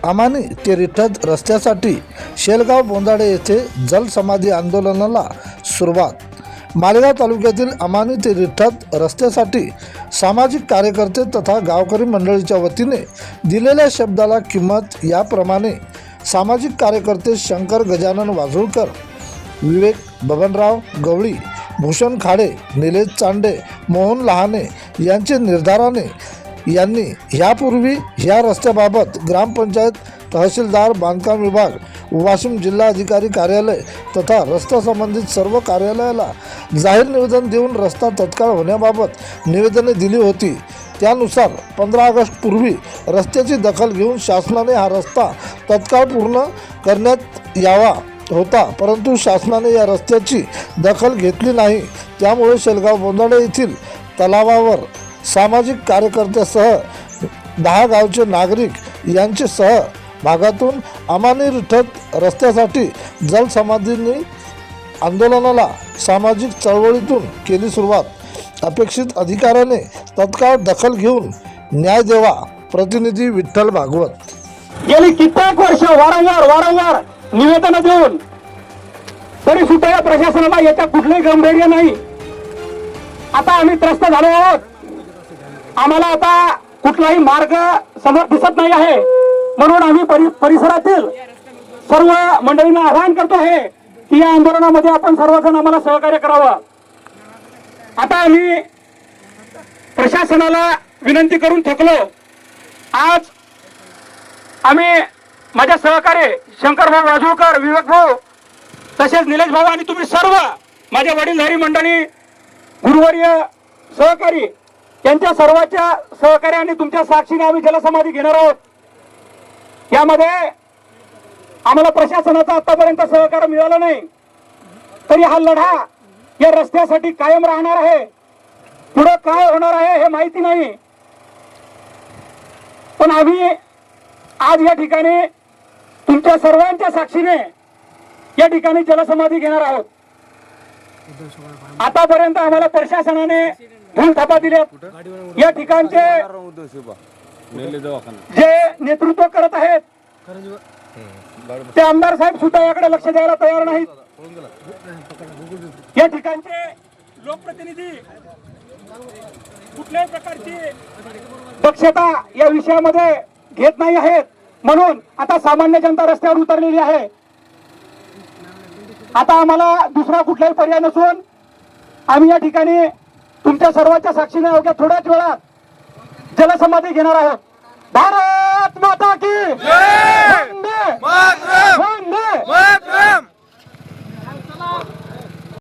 अमानी ते रिठद रस्त्यासाठी शेलगाव बोंदाडे येथे जलसमाधी आंदोलनाला सुरुवात। मालेगाव तालुक्यातील अमानी ते रिठद रस्त्यासाठी सामाजिक कार्यकर्ते तथा गावकरी मंडळीच्या वतीने दिलेल्या शब्दाला किंमत याप्रमाणे सामाजिक कार्यकर्ते शंकर गजानन वाझुळकर, विवेक बबनराव गवळी, भूषण खाडे, निलेश चांडे, मोहन लहाने यांचे निर्धाराने यांनी यापूर्वी या रस्त्याबाबत ग्रामपंचायत, तहसीलदार, बांधकाम विभाग, वाशिम जिल्हा अधिकारी कार्यालय तथा रस्ता संबंधित सर्व कार्यालयाला जाहीर निवेदन देऊन रस्ता तत्काळ होण्याबाबत निवेदने दिली होती। त्यानुसार 15 ऑगस्ट पूर्वी रस्त्याची दखल घेऊन शासनाने हा रस्ता तत्काळ पूर्ण करण्यात यावा होता, परंतु शासनाने या रस्त्याची दखल घेतली नाही। त्यामुळे शेलगाव बोंदाडे येथील तलावावर सामाजिक कार्यकर्त्यासह 10 गावचे नागरिक यांच्यासह भागातून अमानी रिठद रस्त्यासाठी जलसमाधी आंदोलनाला सामाजिक चळवळीतून केली सुरुवात। अपेक्षित अधिकाऱ्याने तत्काळ दखल घेऊन न्याय द्यावा। प्रतिनिधी विठ्ठल भागवत। गेली कित्येक वर्ष वारंवार निवेदन देऊन तरी सुद्धा या प्रशासनाला याच्या कुठलंही गांभीर्य नाही। आता आम्ही त्रस्त झालो आहोत, आम्हाला आता कुठलाही मार्ग समोर दिसत नाही आहे, म्हणून आम्ही परिसरातील सर्व मंडळींना आवाहन करतो आहे की या आंदोलनामध्ये आपण सर्वजण आम्हाला सहकार्य करावं। आता आम्ही प्रशासनाला विनंती करून थकलो। आज आम्ही माझ्या सहकारी शंकर भाऊ वाझुळकर, विवेक भाऊ तसेच निलेश भाऊ आणि तुम्ही सर्व माझ्या वडीलधारी मंडळी, गुरुवर्य, सहकारी यांच्या सर्वांच्या सहकार्याने तुमच्या साक्षीने आम्ही जलसमाधी घेणार आहोत। यामध्ये आम्हाला प्रशासनाचा आतापर्यंत सहकार्य मिळालं नाही, तरी हा लढा या रस्त्यासाठी कायम राहणार आहे। पुढे काय होणार आहे हे माहिती नाही, पण आम्ही आज या ठिकाणी तुमच्या सर्वांच्या साक्षीने या ठिकाणी जलसमाधी घेणार आहोत। आतापर्यंत आम्हाला प्रशासनाने धूलथापा दिल्या। या ठिकाणचे जे नेतृत्व करत आहेत ते आमदार साहेब सुद्धा याकडे लक्ष द्यायला तयार नाहीत। या ठिकाणचे लोकप्रतिनिधी कुठल्याही प्रकारची दक्षता या विषयामध्ये घेत नाही आहेत, म्हणून आता सामान्य जनता रस्त्यावर उतरलेली आहे। आता आम्हाला दुसरा कुठलाही पर्याय नसून आम्ही या ठिकाणी तुमच्या सर्वांच्या साक्षीने अवघ्या थोड्याच वेळात जलसमाधी घेणार आहोत। भारत